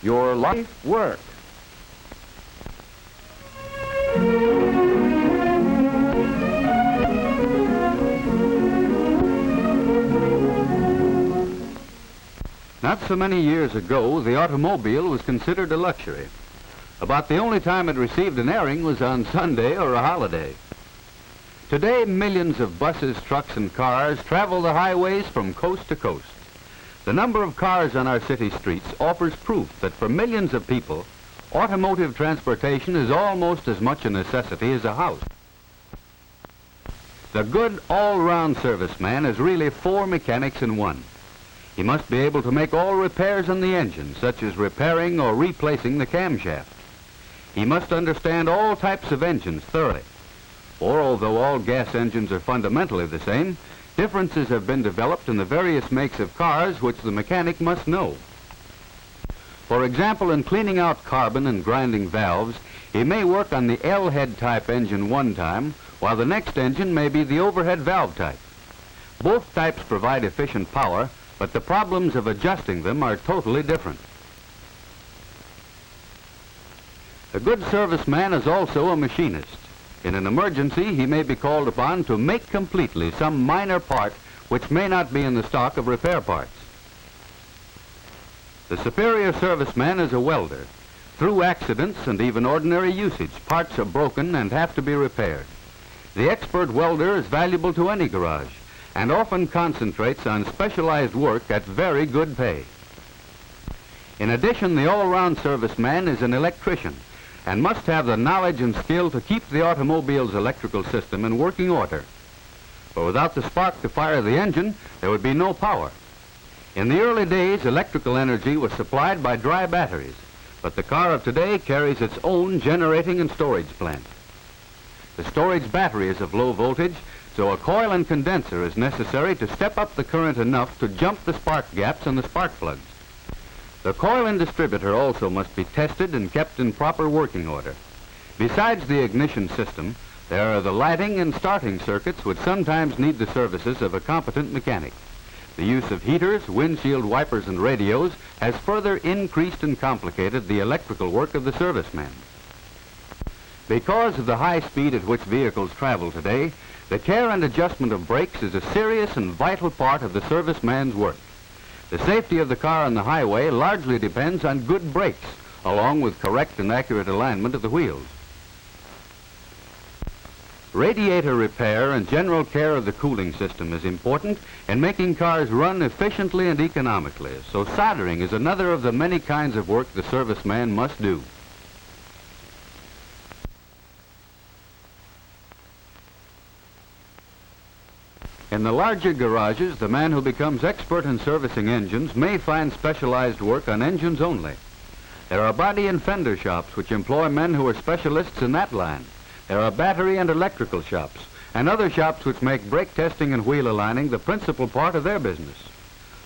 your life work. Not so many years ago, the automobile was considered a luxury. About the only time it received an airing was on Sunday or a holiday. Today, millions of buses, trucks, and cars travel the highways from coast to coast. The number of cars on our city streets offers proof that for millions of people, automotive transportation is almost as much a necessity as a house. The good all-round serviceman is really 4 mechanics in one. He must be able to make all repairs on the engine, such as repairing or replacing the camshaft. He must understand all types of engines thoroughly. For although all gas engines are fundamentally the same, differences have been developed in the various makes of cars which the mechanic must know. For example, in cleaning out carbon and grinding valves, he may work on the L-head type engine one time, while the next engine may be the overhead valve type. Both types provide efficient power, but the problems of adjusting them are totally different. A good serviceman is also a machinist. In an emergency, he may be called upon to make completely some minor part which may not be in the stock of repair parts. The superior serviceman is a welder. Through accidents and even ordinary usage, parts are broken and have to be repaired. The expert welder is valuable to any garage and often concentrates on specialized work at very good pay. In addition, the all-round serviceman is an electrician and must have the knowledge and skill to keep the automobile's electrical system in working order. For without the spark to fire the engine, there would be no power. In the early days, electrical energy was supplied by dry batteries, but the car of today carries its own generating and storage plant. The storage battery is of low voltage, so a coil and condenser is necessary to step up the current enough to jump the spark gaps in the spark plugs. The coil and distributor also must be tested and kept in proper working order. Besides the ignition system, there are the lighting and starting circuits which sometimes need the services of a competent mechanic. The use of heaters, windshield wipers, and radios has further increased and complicated the electrical work of the serviceman. Because of the high speed at which vehicles travel today, the care and adjustment of brakes is a serious and vital part of the serviceman's work. The safety of the car on the highway largely depends on good brakes, along with correct and accurate alignment of the wheels. Radiator repair and general care of the cooling system is important in making cars run efficiently and economically, so soldering is another of the many kinds of work the serviceman must do. In the larger garages, the man who becomes expert in servicing engines may find specialized work on engines only. There are body and fender shops which employ men who are specialists in that line. There are battery and electrical shops, and other shops which make brake testing and wheel aligning the principal part of their business.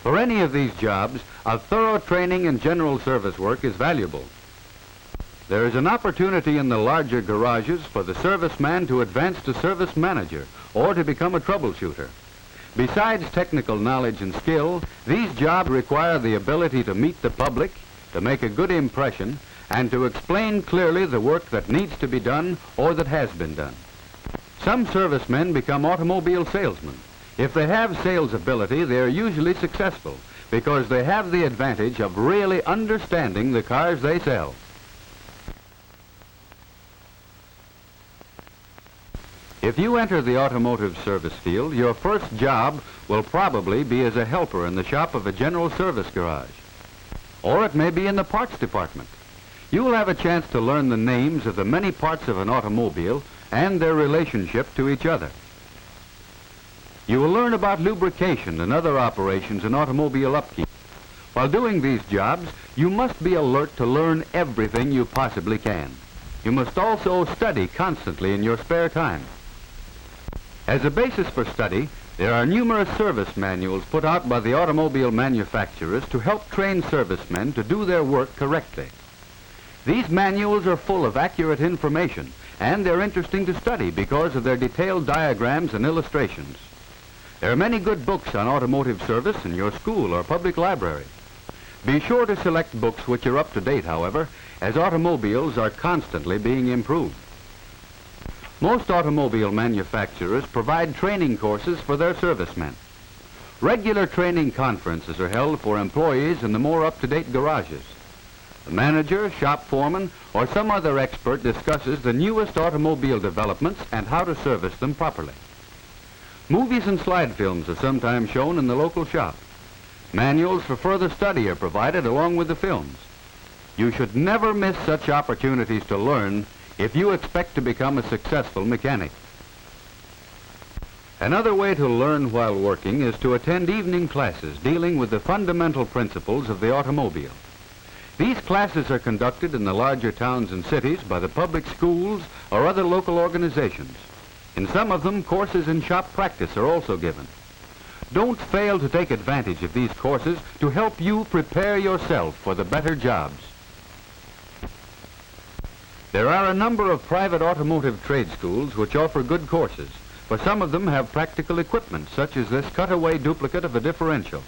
For any of these jobs, a thorough training in general service work is valuable. There is an opportunity in the larger garages for the serviceman to advance to service manager or to become a troubleshooter. Besides technical knowledge and skill, these jobs require the ability to meet the public, to make a good impression, and to explain clearly the work that needs to be done or that has been done. Some servicemen become automobile salesmen. If they have sales ability, they are usually successful because they have the advantage of really understanding the cars they sell. If you enter the automotive service field, your first job will probably be as a helper in the shop of a general service garage. Or it may be in the parts department. You will have a chance to learn the names of the many parts of an automobile and their relationship to each other. You will learn about lubrication and other operations in automobile upkeep. While doing these jobs, you must be alert to learn everything you possibly can. You must also study constantly in your spare time. As a basis for study, there are numerous service manuals put out by the automobile manufacturers to help train servicemen to do their work correctly. These manuals are full of accurate information, and they're interesting to study because of their detailed diagrams and illustrations. There are many good books on automotive service in your school or public library. Be sure to select books which are up to date, however, as automobiles are constantly being improved. Most automobile manufacturers provide training courses for their servicemen. Regular training conferences are held for employees in the more up-to-date garages. The manager, shop foreman, or some other expert discusses the newest automobile developments and how to service them properly. Movies and slide films are sometimes shown in the local shop. Manuals for further study are provided along with the films. You should never miss such opportunities to learn if you expect to become a successful mechanic. Another way to learn while working is to attend evening classes dealing with the fundamental principles of the automobile. These classes are conducted in the larger towns and cities by the public schools or other local organizations. In some of them, courses in shop practice are also given. Don't fail to take advantage of these courses to help you prepare yourself for the better jobs. There are a number of private automotive trade schools which offer good courses, but some of them have practical equipment, such as this cutaway duplicate of a differential.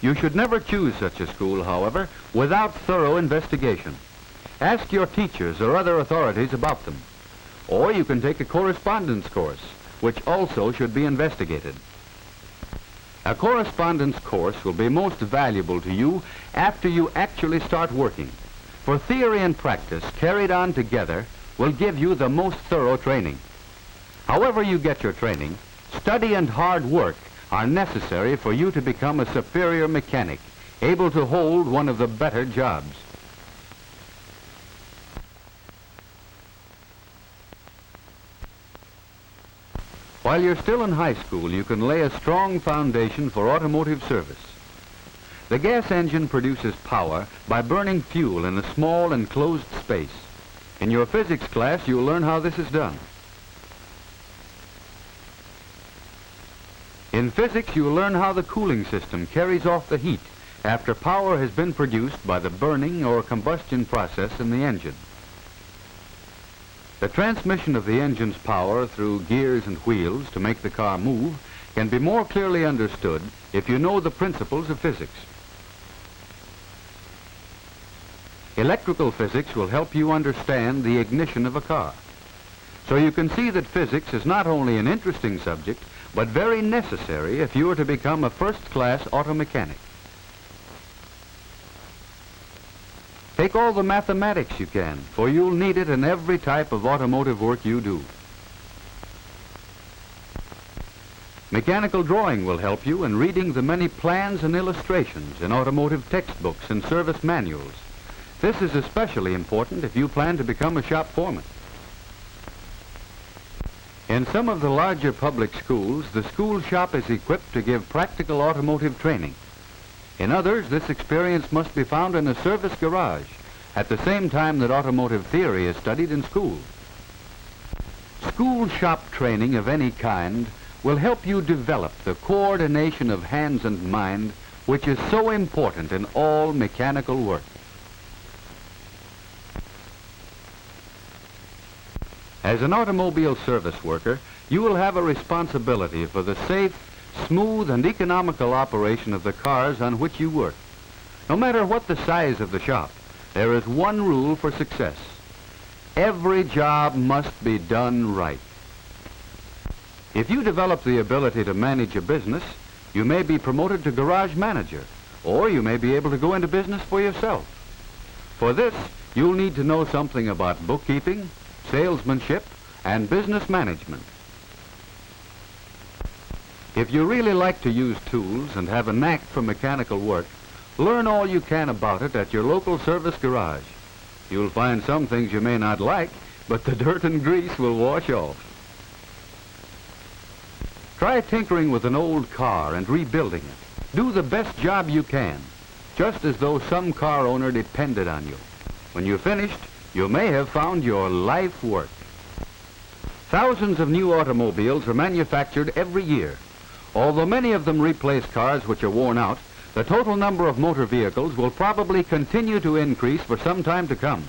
You should never choose such a school, however, without thorough investigation. Ask your teachers or other authorities about them. Or you can take a correspondence course, which also should be investigated. A correspondence course will be most valuable to you after you actually start working, for theory and practice carried on together will give you the most thorough training. However you get your training, study and hard work are necessary for you to become a superior mechanic, able to hold one of the better jobs. While you're still in high school, you can lay a strong foundation for automotive service. The gas engine produces power by burning fuel in a small enclosed space. In your physics class, you'll learn how this is done. In physics, you'll learn how the cooling system carries off the heat after power has been produced by the burning or combustion process in the engine. The transmission of the engine's power through gears and wheels to make the car move can be more clearly understood if you know the principles of physics. Electrical physics will help you understand the ignition of a car. So you can see that physics is not only an interesting subject, but very necessary if you are to become a first-class auto mechanic. Take all the mathematics you can, for you'll need it in every type of automotive work you do. Mechanical drawing will help you in reading the many plans and illustrations in automotive textbooks and service manuals. This is especially important if you plan to become a shop foreman. In some of the larger public schools, the school shop is equipped to give practical automotive training. In others, this experience must be found in a service garage at the same time that automotive theory is studied in school. School shop training of any kind will help you develop the coordination of hands and mind, which is so important in all mechanical work. As an automobile service worker, you will have a responsibility for the safe, smooth, and economical operation of the cars on which you work. No matter what the size of the shop, there is one rule for success. Every job must be done right. If you develop the ability to manage a business, you may be promoted to garage manager, or you may be able to go into business for yourself. For this, you'll need to know something about bookkeeping, salesmanship, and business management. If you really like to use tools and have a knack for mechanical work, learn all you can about it at your local service garage. You'll find some things you may not like, but the dirt and grease will wash off. Try tinkering with an old car and rebuilding it. Do the best job you can, just as though some car owner depended on you. When you're finished, you may have found your life work. Thousands of new automobiles are manufactured every year. Although many of them replace cars which are worn out, the total number of motor vehicles will probably continue to increase for some time to come.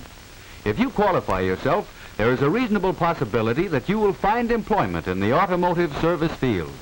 If you qualify yourself, there is a reasonable possibility that you will find employment in the automotive service field.